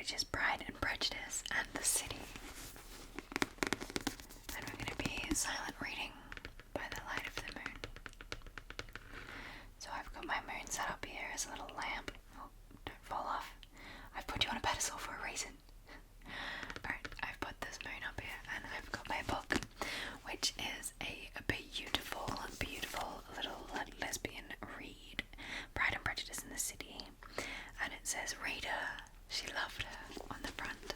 which is Pride and Prejudice and the City. And we're going to be silent reading by the light of the moon. So I've got my moon set up here as a little lamp. Oh, don't fall off. I've put you on a pedestal for a reason. Alright, I've put this moon up here and I've got my book, which is a beautiful, beautiful little lesbian read, Pride and Prejudice in the City. And it says, "Reader, she loved her," on the front.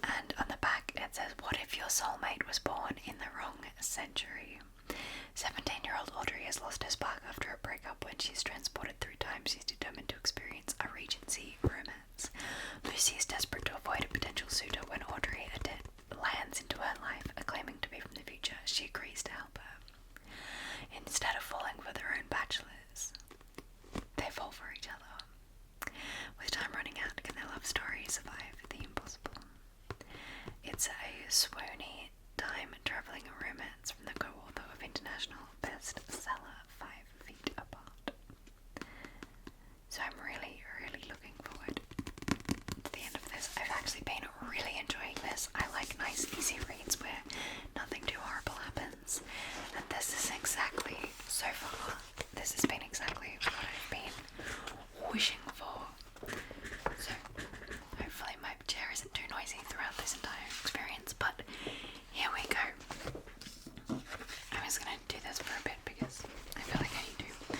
And on the back it says, "What if your soulmate was born in the wrong century?" 17-year-old Audrey has lost her spark after a breakup. When she's transported through time, she's determined to experience a Regency romance. Lucy is desperate to avoid a potential suitor. When Audrey lands into her life, claiming to be from the future, she agrees to help her. Instead of falling for their own bachelors, they fall for each other. With time running out, can their love story survive the impossible? It's a swoony, time-travelling romance from the co-author of international bestseller 5 Feet Apart. So I'm really, really looking forward to the end of this. I've actually been really enjoying this. I like nice, easy reads where nothing too horrible happens. And this is exactly, so far, this has been exactly what I've been wishing for. So, hopefully my chair isn't too noisy throughout this entire experience, but here we go. I'm just gonna do this for a bit because I feel like I need to.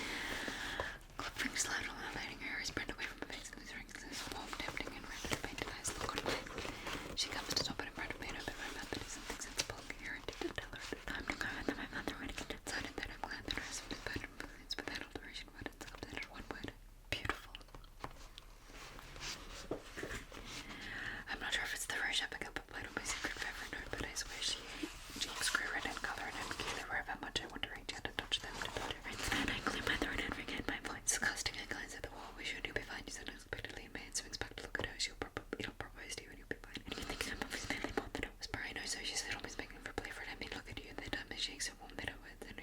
Clip ring slide on my lighting hair is spread away from my face and lose rings. This warm, tempting, and ready to painted eyes look on me. She comes to stop it in front of me and open my mouth, but it's something sensible. Here I did tell her at the time to go, and then my mother went and decided that I'm glad that her husband is bad influence without alteration. What it's updated one word. Beautiful. I'm not sure if it's the Rouge Abigail, but played on my secret favorite note, but I swear cheeks grew red in colour and peculiar wherever much I want to reach out and touch them to touch her. And I clear my throat and regain my voice. Casting a glance at the wall, we should you'll be fine. She said unexpectedly, and my hand swings back to look at her. It'll propose to you and you'll be fine. And you think I'm always barely more than I was. But I know, so she said, almost begging for a play for it. I mean, look at you. At the time, my shakes are warm that I words, and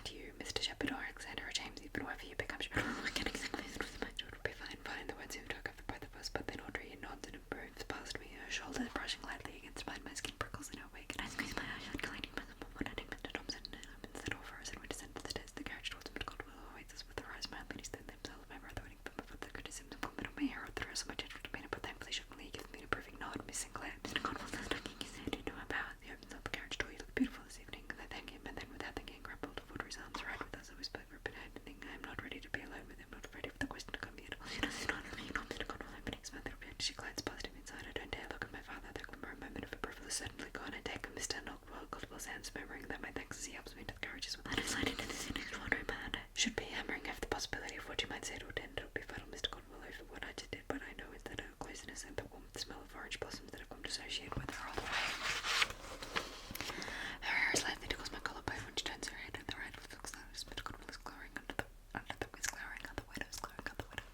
you, Mr. Shepherd or Alexander or James, even whoever you become, I can't exactly say it much. It'll be fine. The words seem to cover both of us, but then Audrey nods and moves past me, her shoulders brushing lightly against mine. My skin prickles in her wake, and I squeeze my eyes shut, colliding with someone. What I think Mr. Thompson opens the door for us, and we descend to the stairs. The carriage towards Mr. Caldwell awaits us with their eyes mildly stand themselves. My brother waiting for my foot, the criticism of woman on my hair, or the rest of my gentle demeanour, but thankfully shockingly he gives me an approving nod. Miss Sinclair, Mr. Caldwell says, tucking his head into my bow. He opens up the carriage door. You look beautiful this evening. I thank him, and then without thinking, grabbed hold of Audrey's arms. Ride with us. I whisper for a bit. I think I'm not ready to be alone with him. Not ready for the question to come yet. She doesn't know me. Not Mr. Caldwell opening his mouth. She glides past him inside. I don't dare look at my father. The glimmer moment of approval is certainly gone. I take Mr. Caldwell's hands, murmuring that my thanks as he helps me to the carriages with. I slide into this extraordinary man. Should be hammering over the possibility of what you might say to attend. It'll be fatal, Mr. Caldwell, over what I just did, but I know is that her closeness and the warm smell of orange blossoms that I've come to associate with her all the way. Her hair is lightly tickles my collarbone when she turns her head, and the red looks like Mr. Caldwell is glowering under the glaring on the windows, glaring on the window.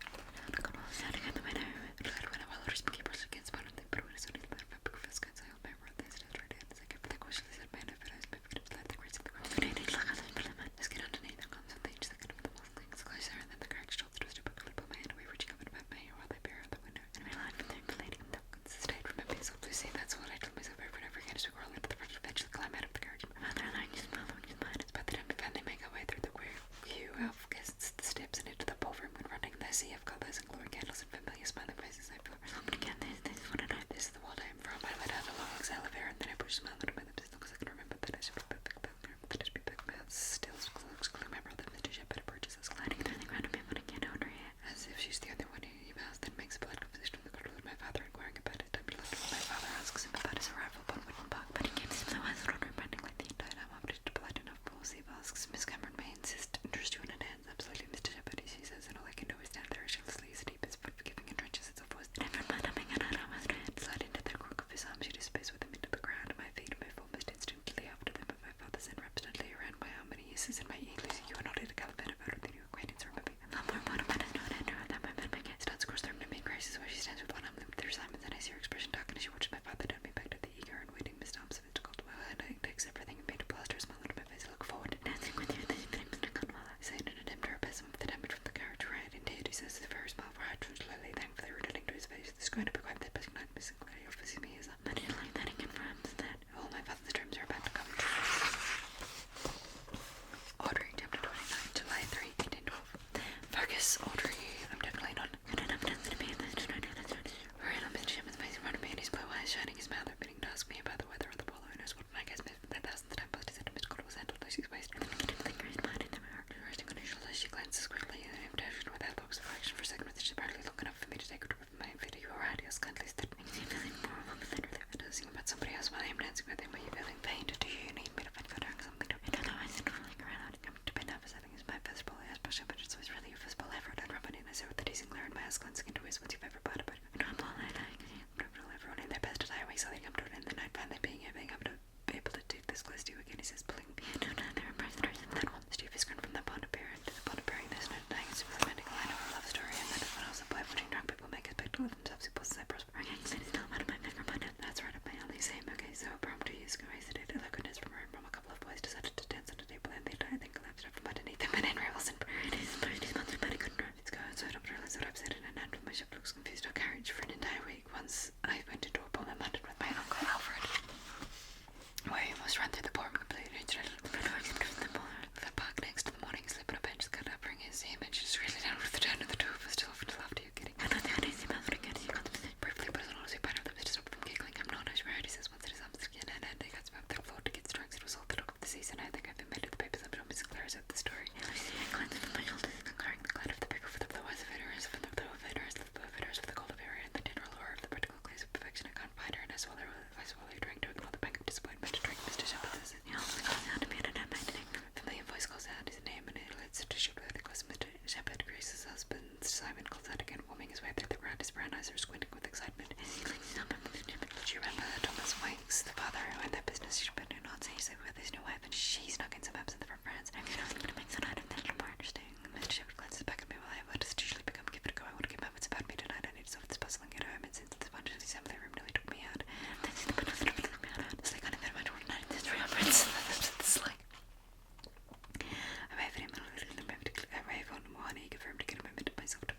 Mr. Caldwell is standing at the window. When I while Audrey's monkey brushed against my own thing, but when it's only the matter of fabric first cuts, I hold my breath and still right hand as I give for the cautiously said man over eyes, my fingertips light the grace of the ground. It's like a implement. Let's get underneath and comes something second with the most things closer, and then the carriage jolts to a step. I pull my hand away, reaching up and about my hair while I peer out the window. And we line from there, relating the stayed from my face up to see that's ask me about the weather or the polo, and what I guess maybe 10,000 times posted said Miss Cole was handled, she's wasted. She glances quickly in an invitation without looks of action for a second, she's barely long enough for me to take her with my video. Alright, yes, kindly said me. It does seem about somebody else while I'm dancing with him. Are you feeling pain? Do you need me to find out something to me? No, I said rolling around. I'm to be nervous. I think it's my fistball. I asked Pasha, but it's always really a fistball effort. I'd rub it in. I said with the teasing glare in my eyes glancing into his. What's you've ever bought about it? No, I'm all everyone in their best to die away, so they come to it in the night, finally being able to be able to take this close to you again. He says, pulling me into another impressors of that one. Steve is gone from the Spantopia to the Spantopia. This night dying is a romantic line of a love story, and then when I was a boy watching drunk people make a spectacle of themselves who possess that prosper. It's still out of my finger, but that's right up my alley. Same, okay, so from 2 years ago I said it. Hello, goodness, from a couple of boys decided to dance on the table, and they died, then collapsed out from underneath them, and Henry wasn't buried. He's sponsored, but he couldn't drive his car, so I don't realize what I've said in an hand with my ship looks confused on carriage for an entire week. Once I went into a pub in London with my uncle Alfred, where he almost ran through the poor completely the park next to the morning sleep on a bench, got up, bring his image, just really down with the down of the two of us, still often to laugh. Are you kidding? I don't think I did see Matthew again. He briefly, but as long as he better lips to stop from giggling. I'm not, I swear. He says once it is on the skin and he got some up their floor to get strokes. It was all the look of the season. I think I've been made to the papers. I'm sure Miss Claire's out the story. I see a glance from my shoulders, comparing the glide of the paper for the blue eyes of haters, for the blue of haters, the blue of haters, for the gold of area, and the general horror of the practical glaze of perfection. I can't find her, and I swallow a drink to ignore the bank of disappointment. To drink Mr. Shepherd's. He also calls out to me, and I'm mentioning. Familiar voice calls out his name, and it leads to Shepherd. The close Mr. Shepherd, Grace's husband. Simon calls out again, warming his way through the crowd. His brown eyes are squinting with excitement. He clings up and Mr. Shepherd. Do you remember Thomas Winks, the father who had that business? Shepherd knew not, so he said with his new wife, and she snuck in some absinthe from France. I'm going to make some out of that more interesting. Mr. Shepherd glances back at me while I have what has usually become give it a go. I want to give up. It's about me tonight. I need to solve this puzzle and get home. And since the spontaneous assembly room nearly took me out, that's the but nothing took me out. It's like I never much more tonight in this remembrance. This like I wave at him and I wave on one eager for him to get a moment to myself to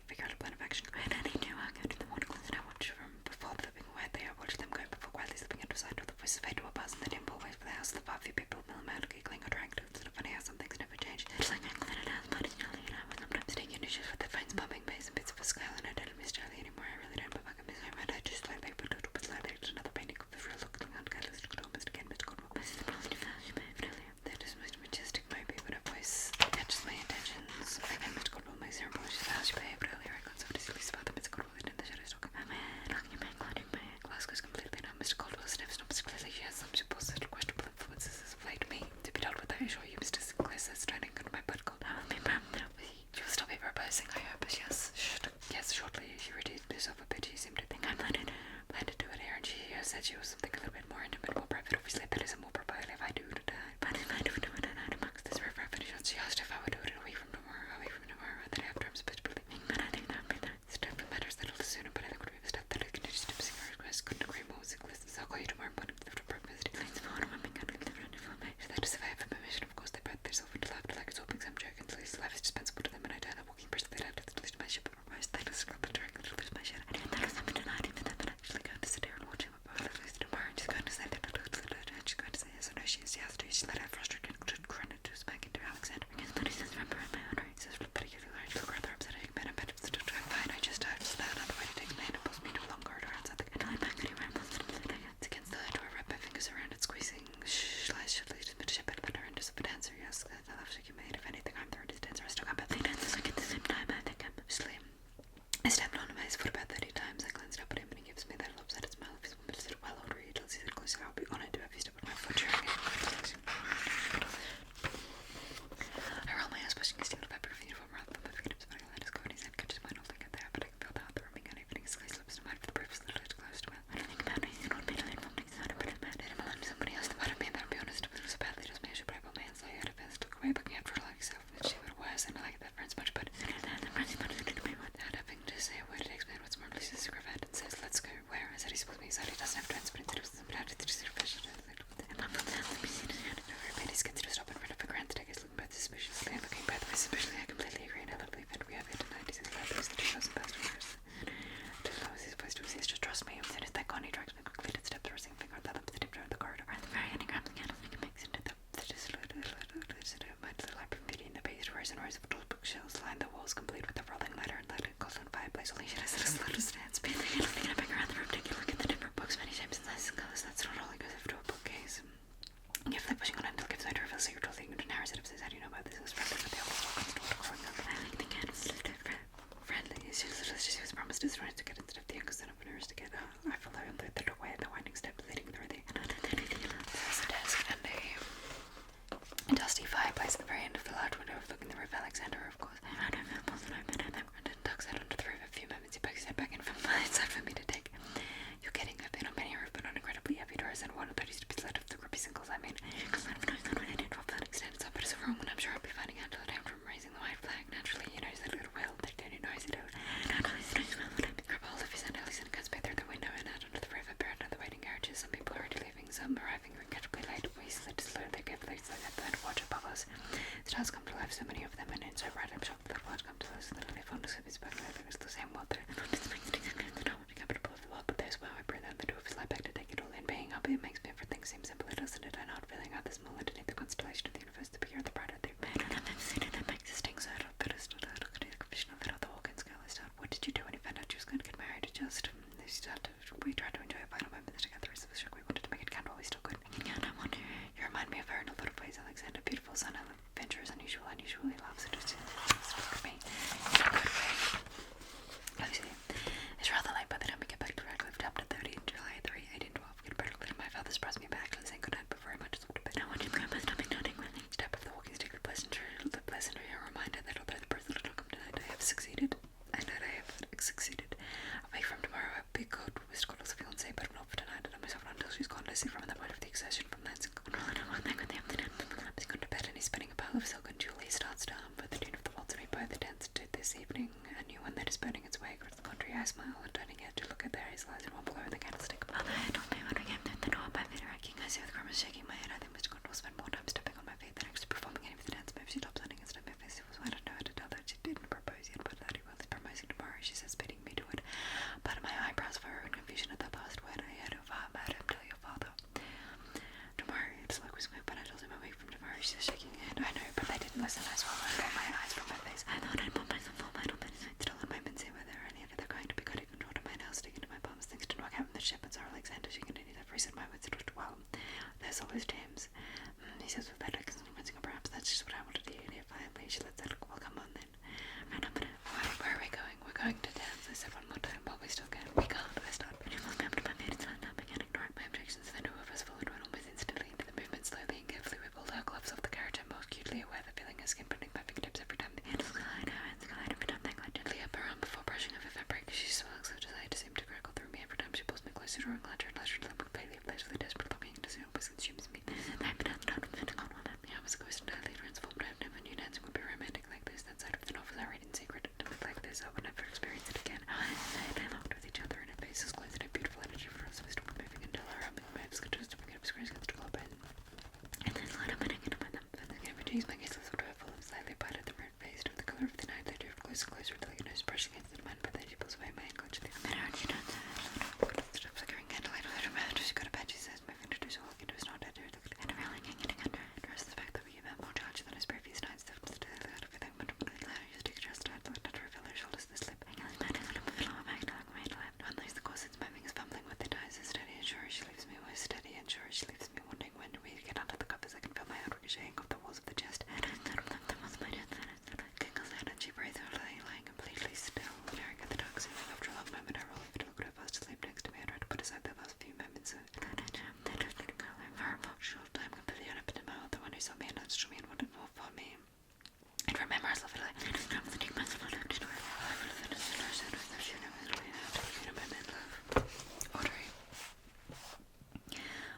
figure out a plan of action. And I knew I go to the water closet. I watch from before flipping away. I watch them go before quietly slipping into sight of the voices fade to a buzz and then impulse away for the house. The 5 few people mill out giggling or drank to. It's sort of funny how some things never change. It's like I'm glad it has, but it's Charlie and I was sometimes taking initiatives with the phones pumping bass and bits of a scale, and I don't miss Charlie anymore. I really don't, but I miss him. And I just slightly put a little bit slightly to another painting of the real looking on careless to almost again Mr. Cornwall. This is the probably fashion moved earlier. That is most majestic maybe, but a voice catches my intentions. I can Mr. Cornwall my zero polish how she behaved earlier. I got so silly about the Mr. Cornwall in the shadows talking about my head, looking at my including my glass goes completely numb. Mr. Caldwell sniffs not particularly. She has some supposed questionable influences as of late me to be dealt with. I assure you, Mr. Sinclair says, striding under my butt cold. How will be proud she will stop me proposing, I hope. Yes, yes, shortly. She redeemed herself a bit. She seemed to think I planned to do it here, and she said she was something a little bit more intimate, more private. Obviously, that is a more propriety if I do it. But if I do it tonight amongst this river, she asked if I would do it away from tomorrow, the day after I'm supposed to be leaving. But I think that would be the step that matters a little sooner, but I think would be the step that I continues to pursue her request. Couldn't agree more with Sinclair. So I'll call you tomorrow morning after breakfast. It leads forward and I'm going to live around for me. That is if I have permission, of course, they both themselves into laughter like it's hoping some joke, and so life is dispensable to them, and I turn the walking person that out to the least of my ship and proposed that I scrub the during a little bit of my shed. I didn't think something tonight, even then, but actually going to sit here and watch him about at least tomorrow, and she's going to say that she's going to say yes or no, she has to. She's let out frustrated and grin to smack into Alexander. Because but he says remember in my honor, he says particularly I look rather upset. I can bet I'm better to try fine. I just found another way to take my hand and pulls me to a long corridor outside the and I back anywhere and pulls it's against the door. I wrap my fingers around it, squeezing lies should lead me to ship it, but her into a dancer. Yes, I love shaking made. If anything, I'm the hardest dancer. I still got both dances like at the same time. I think I'm slim. I stepped on him, I foot about 30 times. I glanced up at him and he gives me that lopsided smile of his woman to sit well older. He tells me that closer. I'll be honored to have you step on my foot during it. Alexander, of course. I don't feel positive, and then tucks out onto the roof a few moments. He pokes his head back in from the inside for me to take. You're kidding. I've been on many roof, but on incredibly heavy doors, and one of those to be slid of the grippy singles. I mean, because I don't know that when I didn't drop that extended up, but it's a wrong one. I'm sure I'll be finding out till the time from raising the white flag. Naturally, you know that little will. They don't noise it out. Grab hold of his hand, Ellison cuts back through the window and out onto the roof. Apparent on the waiting carriages. Some people are already leaving, some arriving incredibly late. We slid slow. They give legs like that, but watch above us. Stars come to life, so many of them, and it's so bright. I'm shocked that watch come to us. That only found us if it's back like it was the same water. The capital of the world, but there's where I bring out the door of his life back to take it all in. Being up, it makes me everything seem simpler, doesn't it? I'm not feeling out this small underneath the constellation of the universe, the bigger the brighter the better. And I've seen it, that makes this thing so I don't better start out. Look at the vision of it on the walk-in scale. I start, what did you do when you found out you was going to get married? It just, we tried to enjoy our final moments together. It was shook. We wanted to make it count while we still could. And I wonder, you remind me of her in a lot of ways, Alexander. Beautiful son, adventurous, unusual, unusually loves it. Just look at me in a good way. Lucy, it's rather late by the time we get back to Radcliffe. Chapter 30, July 3, 1812. Get a better look at my father surprised me back and saying good night before I might just to bed. I want him to go by stopping nodding with each step of the walking stick. The pleasanter a reminder that although the person will come tonight, I have succeeded. I know I have succeeded. Away from tomorrow, I big coat with Scottle's fiancé, but not for tonight. I let myself not until she's gone to see from the point of the exertion from thence. I don't want to with him. He's gone to bed and he's spinning a pile of silk and jewelry. He starts to hum with the tune of the waltz we both danced to this evening. A new one that is burning its way across the country. I smile and turning it to look at there. He slides in one below the candlestick. Mother, I told me when we came through the door by Peter Racking. I see with Grandma shaking my head. I think Mr. Condor spent more time stepping on my feet than actually performing any of the dance moves. She stopped running and stuck my face. It was I don't know how to tell that she didn't propose yet, but that he will be proposing tomorrow. She says, bidding me do it. But my eyebrows furrow in confusion at the last word I heard of Madam, tell your father. Tomorrow, it's like we spoke, but I told him away from tomorrow. She says, shaking her head. I know, but they didn't listen. I swallowed. I pulled my eyes from my face. I thought I'd put myself all my own still in my mince whether any of they're going to be cut even short of my nails sticking to my palms. Things didn't work out in the ship, and Sarah Alexander, she continued. I've reset my words. It was well. There's always James. He says with that convincing, perhaps that's just what I wanted to hear. Finally, she lets that look. Well, come on then. Right up and where are we going? We're going to dance. I said one more time while we still can. We can't. I start putting my up to my feet and sat up again, ignoring my objections. The two of us followed one almost instantly into the movement. Slowly and carefully, we pulled our gloves off the carriage and most acutely aware the feeling of skin burning my fingertips every time the handles glide every time they glide gently up her arm before brushing off a fabric. She smiles so desired to seem to crackle through me every time she pulls me closer, drawing larger and larger, completely obviously desperate longing to see always consumes me. I was a ghost entirely transformed. I never knew dancing would be romantic like this. That side of the novels I read in secret. To look like this, I would never experience it again. They looked with each other and our faces closed in a beautiful energy for us. We stopped moving until our arms got just to pick up scratch against the globe and then slide up and again with them. And then every day my gaze was sort of full of slightly parted the red face to the color of the night. They drifted closer and closer until your nose brushed against the mine, but then she pulls away my hand clutchingly. I'm better, you don't stop flickering candlelight with her mouth. She got a bed, she says. My fingertips are walking to his not dead. And a railing hanging under. Dress the fact that we give out more charge than his previous nights. Out of everything, but you take just I thought that her filler shoulders the slip. My little pillow back to my lap. Unless the corsets my fingers fumbling with the ties is steady and sure she leaves me was steady and sure she leaves me wondering when do we get under the covers. I can feel my head ricocheting off the walls of the chest. And I thought of them, that was my death. Giggles out and she breathes out lying completely still, staring at the dark ceiling. After a long moment I roll over to look at her fast asleep next to me and tried to put aside the last few moments of that I drifted for a short time completely unopened in my mouth. The one who saw me and nudged me and wanted more for me. And remember I love it like I just come to take myself out of the door. Audrey.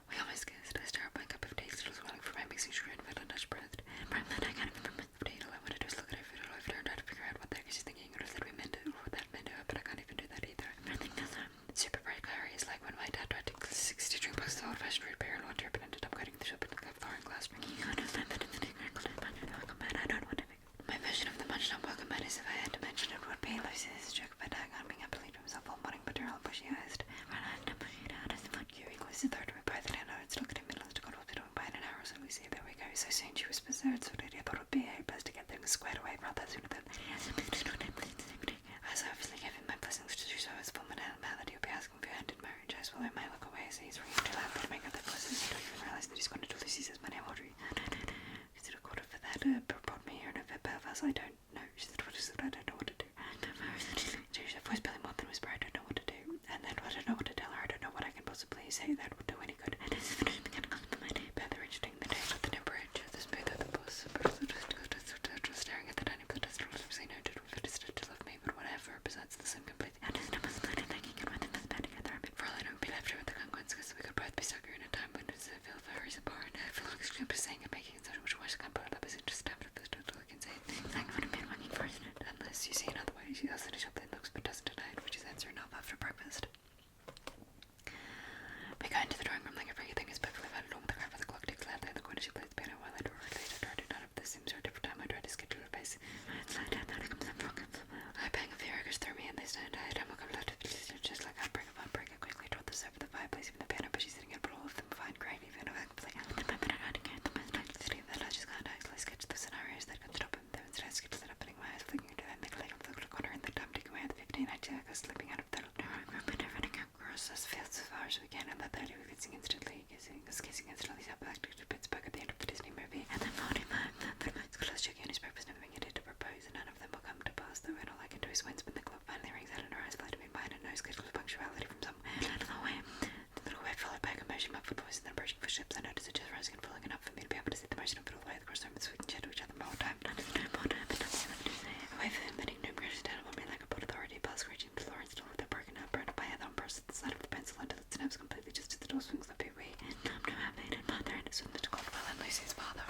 We almost kissed. I stirred up my cup of tea, still swelling from my mixing sugar and fed on Dutch breath. Perhaps then I can't even remember the potato. I wanted to just look at her food all over her and try to figure out what the heck she's thinking or that we meant it or what that meant to her, but I can't even do that either. I think that's super bright clarity is like when my dad tried to 60 drink boxes of old-fashioned root beer and water, but ended up cutting the shop into a foreign glass drinking. You understand that it's an ignorant welcome man. I don't want to make my version of the munched on welcome man is if I had to mention it would be Lucy's joke about hang on being happily to himself all morning, but her all bushy-eyed. When I had to push it out as the foot you equals the third way by the hand. It's looked at me and to God was doing by an hour, so Lucy, there we go. So soon she whispers there, so lady, I thought it would be best to get things squared away rather sooner than yes, as I obviously gave him my blessings to do so as form and man that he'll be asking for your hand in marriage. I swallow my look away as he's ringing too loud to make up that blessings. He don't even realise that he's going to do Lucy says my name Audrey. Is it a quarter for that? Brought me here in a perverse. I don't know. She said, what is it? I don't know what to do. She said, voice barely more than whisper, I don't know what to do. And then I don't know what to tell her. I don't know what I can possibly say that would do any good. And as if it began to custom my day, better reaching the day of the temperature, the smooth of the bus. muffled voice and then approaching footsteps. I noticed it just rising and falling enough for me to be able to see the motion of it all the way across the room and sweet and chat to each other more time. Not more time, but nothing left to say. Away from him, letting Noom crash down upon me like a bolt authority, past reaching the floor and still with that broken up, burned up by head on burst at the side of the pencil until it snaps completely just as the door swings up away. And Tom to have made it mother and assumed that to call well and Lucy's father.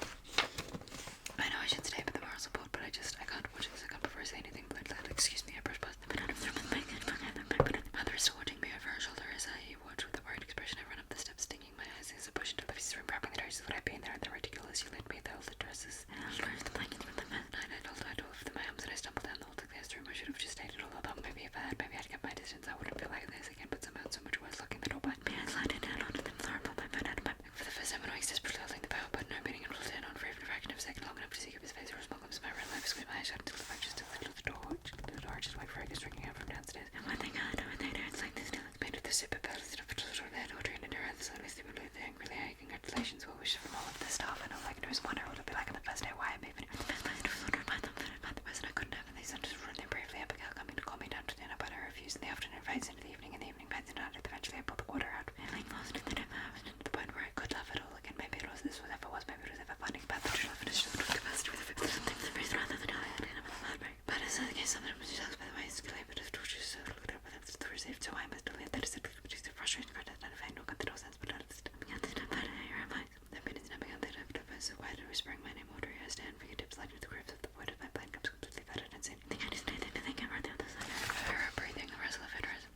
I know I should stay with the moral support, but I can't watch this. I can't before I say anything but that. Excuse me, I brush past the banana of the room with my head. Mother is still watching me over her shoulder as I watch with a worried expression. I run up the steps, stinging my eyes as I push into the pieces room, grabbing the dresses that I've been there, and the ridiculous you led me the old dresses. And I'll the blankets from the mess night. I told of my arms and I stumbled down the hall to the guest room. I should have just stayed it all along. Maybe I'd kept my distance. I wouldn't feel like this again, but somehow it's so much worse locking the door behind me. I slid down onto the floor and pulled my phone out of my bag. For the first time in weeks, desperately holding the power button, opening and pulled it on for even a fraction of a second long enough to see up his face or a small glimpse of my real life. Squeezed my eyes shut until the fact just to the middle of the door, just wait for it drinking out from downstairs. And one thing I know, it's like this now. It's made of the super bells that have told her that order in her hands, so I stimulate the angrily high congratulations, well wishes from all of the staff, and all I can do is wonder what it'll be like on the first day. Why I'm even the best place to wonder about them, about the person I couldn't have, and they sent us running briefly. Abigail coming to call me down to dinner, but I refused in the afternoon, fades into the evening, and the evening fades into night. Eventually I pulled the quarter out, feeling lost in the dim hours, and to the point where I could laugh at all again. Maybe it was this was ever was, maybe it was ever finding about the true love and its just capacity with a something for the reason rather than I had in a heartbreak. But as in the case, something was just by the way, it's claimed, but if tortures so looked up with the received, so I must delete that is it, which is the frustration card that I find no cut the door sense, but out of the step began to step out of your eyes. That minute snapping on that after I was so quiet and whispering my name, water I stand, fingertips sliding to the grips of the point of my blind cups completely fettered and saying, I think I just need to think about the other side. Her breathing, the rustle of it rose.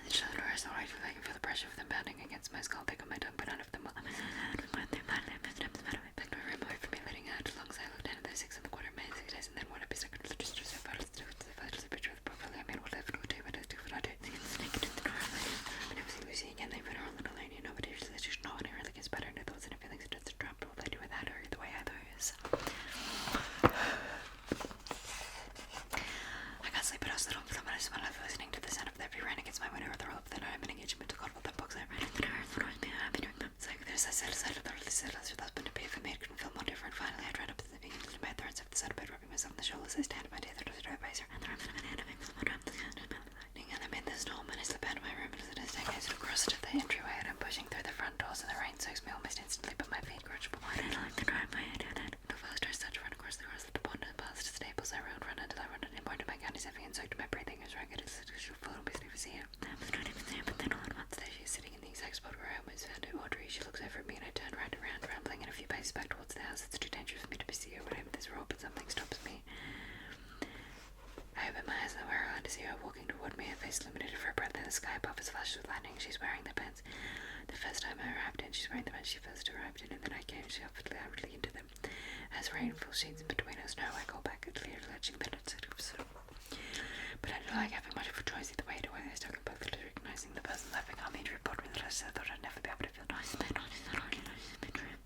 The shoulder is alright, I can feel the pressure of them pounding against my skull, pick up my tongue, but none of them will. I'm out with my their body, my steps matter. Back to my room, away from me, letting out as long as I looked down at the 6 1/4 minutes, 6 days, and then one up is like just a picture of the profile. I made what left would do, but I do what I do. They get naked in the door, and I never see Lucy again. They put her on little lane, you know, but it's just no one who really gets better, and the thoughts and feelings are just dropped. What I do without her, the way I lose. I can't sleep, but I was little for them, and I smell like listening to the sound of every rain against my window or the roll of the night. I'm in engagement to God with that box I read into the earth, and always been happy doing them. It's like there's that side of the earth, settlers with Spantopia for me, it couldn't feel more different. Finally, I tried up to the beginning of my thorns of the side of bed, rubbing myself on the shoulders. I stand at my teeth, there's a dry visor, and the rooms of my hand, I make some water up the sand, and lightning, and I'm in the storm, and I slip out of my room, and as it is staircase across to the entryway, and I'm pushing through the front doors, and the rain soaks me almost instantly, but my feet grudge. But why did I like to drive my head in it? The faster I start to run across the grass of the pond and past the stables, I run until I run an import to my gun is heavy and soaked. My breathing is ragged as it should fall on business see her. I was not even there, but then all at once there she is sitting in the exact spot where I almost found her. Audrey, she looks over at me and I turn right around, rambling in a few paces back towards the house. It's too dangerous for me to pursue her when I'm in this road, but something stops me. I open my eyes and where I to see her walking toward me, her face illuminated for a breath in the sky above us flashes with lightning. She's wearing the pants. The first time I arrived in, she's wearing the pants she first arrived in, and then I came, she offered loudly into them. As rain falls sheets in between us, now I call back at clear ledging minutes. But I don't like having much of a choice either way. I stuck in both recognizing the person laughing on me to report me that I said I thought I'd never be able to feel nice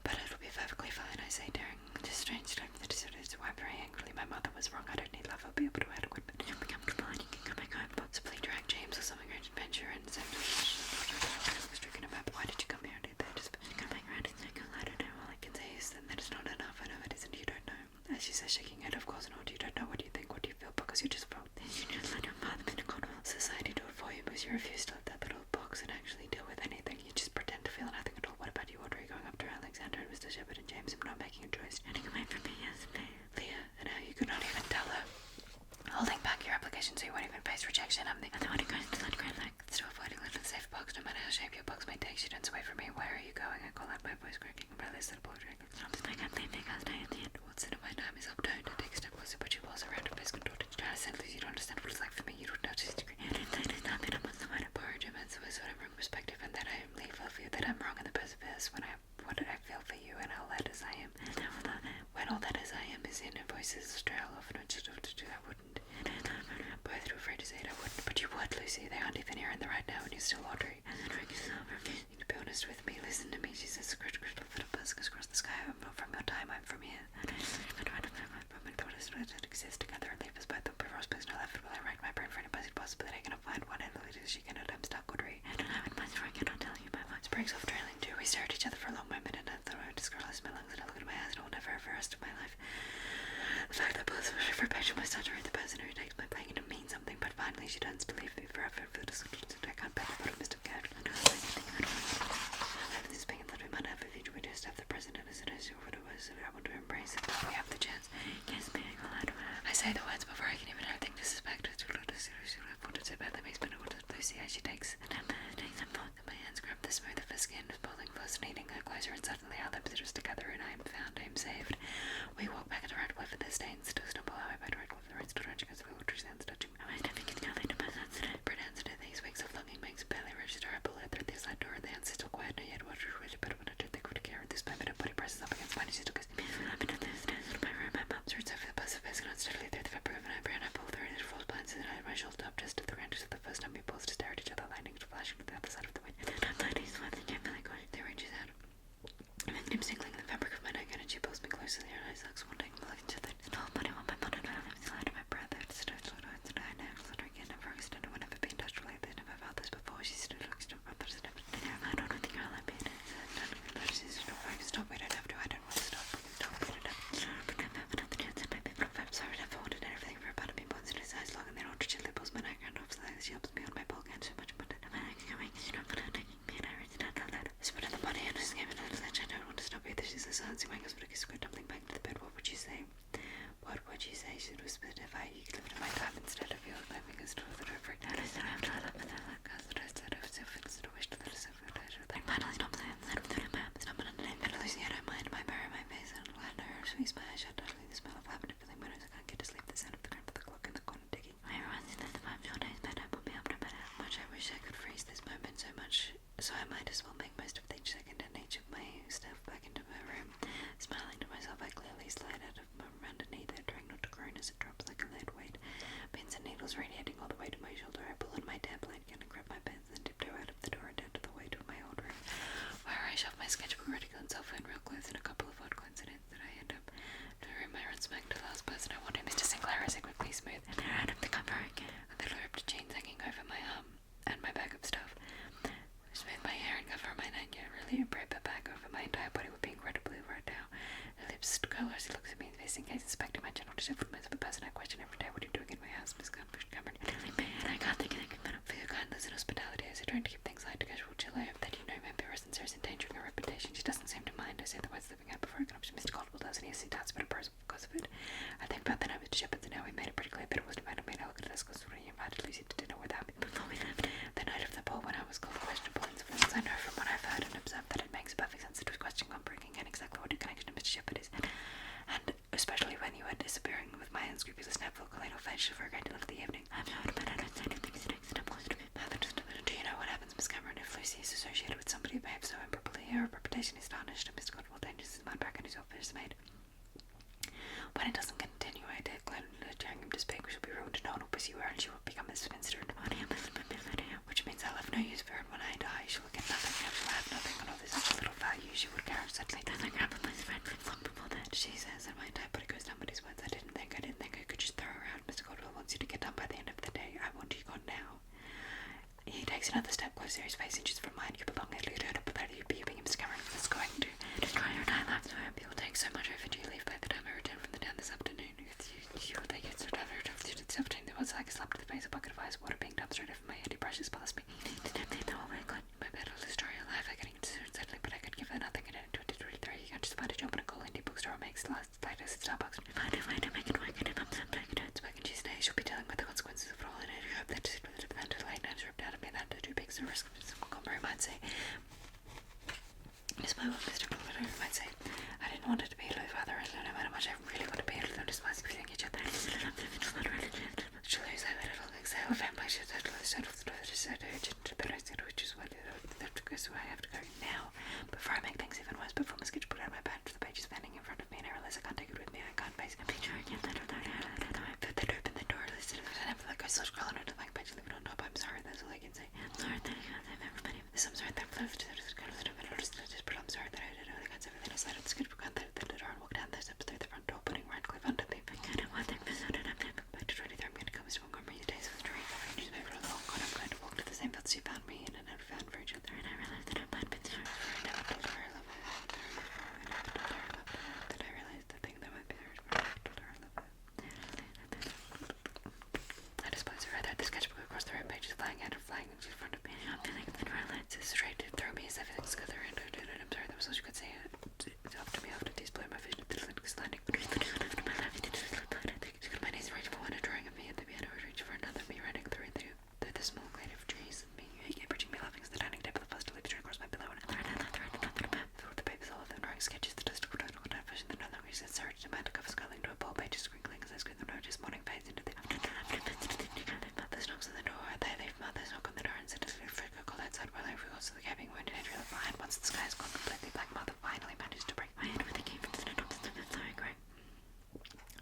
but it'll be perfectly fine, I say, daring this strange time that is to wipe very angrily. My mother was wrong, I don't need love, I'll be able to adequate, but you'll become blind, you can come back home, possibly drag James or something great adventure and send was stricken about, but why did you come here? Did they just come back around in circles? I don't know, all I can say is that it's not enough. I know it isn't, you don't know. As she says, shaking her head, of course not, you don't know what you think, what you feel, because you just felt this. You just let your father be the society do it for you because you refuse to let that little box and actually deal with anything. You just pretend to feel nothing at all. What about you, Audrey, going up to Alexander and Mr. Shepard and James and not making a choice? Turning away from me, yes, Leah, and how you could not even tell her. Holding back your application so you won't even face rejection. I'm the one who goes to that grand like still avoiding little safe box, no matter how shape your box may take. She turns away from me. Where are you going? I call out, my voice cracking. By this little boy dragon stops back up, leaving us day at the end. What's in my time is upturned. I take a step closer, but she walls around her face contorted. She tries to send Lucy, you don't understand what it's like for me. You don't know to this degree. I didn't say there's nothing I must avoid a porridge, and so I sort of wrong perspective, and that I am leave of you, that I'm wrong in the perseverance when what I feel for you, and all that as I am. And when all that as I am is in her voices, strail off, and I wouldn't. Both too afraid to say it, I wouldn't, but you would, Lucy. They aren't even here in the right now, and you're still Audrey. And the drink is over. To be honest with me, listen to me, she says, crystal little buzzes across the sky. I'm not from your time, I'm from here. And I thought us to exist together and leave us both the before person I left. Will I rack my brain for any possibility I cannot find one, and she cannot, I'm stuck, Audrey. I don't have it myself, I cannot tell you. My voice breaks off trailing too. We stare at each other for a long moment, and I thought I would disclose my lungs, and I look at my eyes, and I will never ever rest of my life. The fact that both of us for passion must tolerate the person who takes my pain to mean something, but finally she turns to leave me forever for the I can't bear the bottom of Mr. Cat. I don't have anything at all. was pausing, fascinating her closer, and suddenly our lips are together, and I am found, I am saved. We walk back at the right way for the stains, still stumble our way by the right way for the right, still trying to go through the water sands, touching my mind, I think it's nothing to my sense today. Brett answered these weeks of longing makes barely register. I pull her through the side door, and the answer still quiet, no yet watch her really better when I don't think would care at this moment. Her body presses up against mine, and she still goes, I've been in the stairs in my room, my mum's roots over the bus of face, and steadily through the fabric of an eyebrow, and I pull through it, falls blinds, and I have my shoulder up just at the range of the first time we pause to stare at each other, lightning flashing to the other side of the window. I'm lightning sweats, and can't really go, they reaches out. I'm him singling the fabric of my neck, and she pulls me closer, the eyes like wanting to look into the whole body on my mother, and I'm inside of my breath, I just don't slow down, and I never flutter again, never extended, when I've been touched like this, never felt this before. She stood looks to my brother's never I don't think I'll let me in. Stop, we don't have to, I don't want to stop, we can stop, we don't have to. I'm sorry, I never wanted everything for about me, but his eyes long and then ultra gently pulls my neck around off so that she helps me on my bulk and so much, but my neck is going, you know, but I'm taking me and I reach out that. Spit in the body and just gave it out of that. I don't want to stop either. She says, I see my husband is good, tumbling back to the bed. What would you say? What would you say? She whispered, if I lived in my time instead of yours, my fingers to the river. I said, I'm trying to let that cause the rest of it, so fixed to wish to let us have a pleasure. Like, finally, stop saying that I'm doing my it's not my name, but at least I don't mind my mirror, my face, and let her squeeze my eyes shut, totally the smell of lavender filling my nose. I can't get to sleep, the sound of the cramp of the clock in the corner ticking. I realized that the 5 short days bed will be up no matter how much I wish I could freeze this moment so much, so I might as well make most of each second and each of my stuff back into my room. Smiling to myself, I clearly slide out of my underneath it, trying not to groan as it drops like a lead weight. Pins and needles radiating all the way to my shoulder. I pull on my tab blanket and grab my pens and tiptoe out of the door and down to the way to my old room, where I shove my sketchbook, reticle, and cell phone, real clothes, and a couple of odd coincidences that I end up to the room I run smack to the last person I want. Mr. Sinclair is quickly smooth, and they're out of the cover again, with the ripped chains hanging over my arm and my bag of stuff. Smooth my hair and cover my neck, yet really a paper bag over my entire body would be incredibly right now. Her lips curl as she looks at me, facing gaze, inspecting my general dishevelment of a person I question every day. What are you doing in my house, Miss Cameron? And I can't think of anything but for your kindness and hospitality. As you're trying to keep things light, casual, chill, I hope that you know my presence is endangering her reputation. She doesn't seem to mind. I say the words slipping out before I can option. Mr. Caldwell does, and he has doubts about a person because of it. I think about the night with Shepherds, and now we made it pretty clear that it was divided me. I looked at us because when he invited Lucy to dinner without me before we left. The night of the ball, when I was called questionable influence, I know from what I've heard and observed that it makes perfect sense to question on bringing in exactly what your connection to Mr. Shepherd is, and especially when you were disappearing with my unscrupulous nephew, Colonel Fetch, for a great deal of the evening. I'm sure about understanding things next, and I'm close to me. Do you know what happens, Miss Cameron, if Lucy is associated with somebody who behaves so improperly? Her reputation is tarnished, and Mr. Godwell dangerous his mind back and his office is made. When it doesn't continue, I declare daring him to speak, we shall be ruined, no one will pursue her, and she will become a spinster, which means I'll have no use for her, and when I die, she will get nothing, and she'll have nothing, and all this such a little value she would care certainly doesn't grab my friend long before that. She says, and my entire body goes down with his words. I didn't think I could just throw her out. Mr. Godwell wants you to get done by the end of the day. I want you gone now. He takes another step closer, his face inches from mine. You belong at least but that you be Mr. Cameron is going to destroy your entire life. So I hope you will take so much overdue leave by the time I return from the town this afternoon. You will take it so down this afternoon. There was like a slap to the face, a bucket of ice water being dumped straight over my head. He brushes past me. The whole way gone. My bed will destroy your life. I getting certainly, but I could give her nothing. And in 2023, you can just find a job in a coal indie bookstore or makes last latest Starbucks. Find a way to make it work, and if I'm someday it hurts back in Tuesday, she'll be dealing with the consequences of it all, and I hope that the late nights ripped out of me, that too big is a risk. Montgomery might say, it's my work, Mr. Clover might say, I didn't want it to be a little father, and no matter how much I really want to be a little despise if you think each other. She'll lose that little exhale of vampire, she'll settle the set of the door, just said urgent, but I said, which is what so I have to go now. Before I make things even worse, before my sketch put out my pad, the page is standing in front of me, and I realize I can't take it with me. I can't face a picture again. I open the door, listen, I never let go, so scroll on to the blank page, leave it on top. I'm sorry, that's all I can say. I'm sorry that I can't have everybody with this. I'm sorry that I'm close to this, but I'm sorry that I did all the kinds of everything. I slid out the sketchbook on the door and walked down the steps through the front door, putting once the sky has gone completely black, Mother finally managed to break my head with a key from the flowing ring.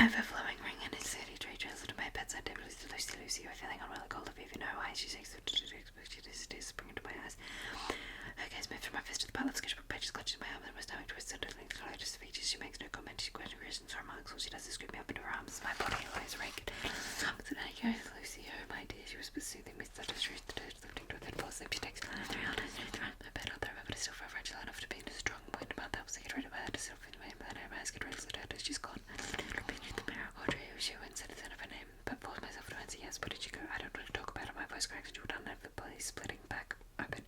Over flowing ring and his 33 trails to my bedside table. Lucy, you're feeling unwell, a cold of fever, no eyes. She takes the tears spring into my eyes. Her gaze moved from my fist to the pile of sketchbook pages clutched in my arms and was now twisted and linked to her features. She makes no comment. She questions her remarks. All she does is scoop me up into her arms. My body lies raked. Lucy, oh my dear, she whispers soothing me. Such a truth, the toes lifting to a thin false sleep. She takes my bed out there, but it's still fragile enough to be in a strong point about that. Was I get rid of her to still feel my eyes get ready to let her. She's gone. Audrey, she went and said the sound of her name, but forced myself to answer yes. Where did she go? I don't want to talk about it. My voice cracks and she would unload the body splitting back open.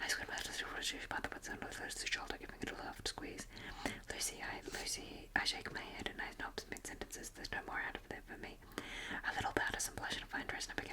I squared my lips through she about the butt sound of the shoulder, giving it a left squeeze. Lucy, I shake my head and I nod mid sentences. There's no more out of there for me. A little powder, some blush and a fine dress, and I began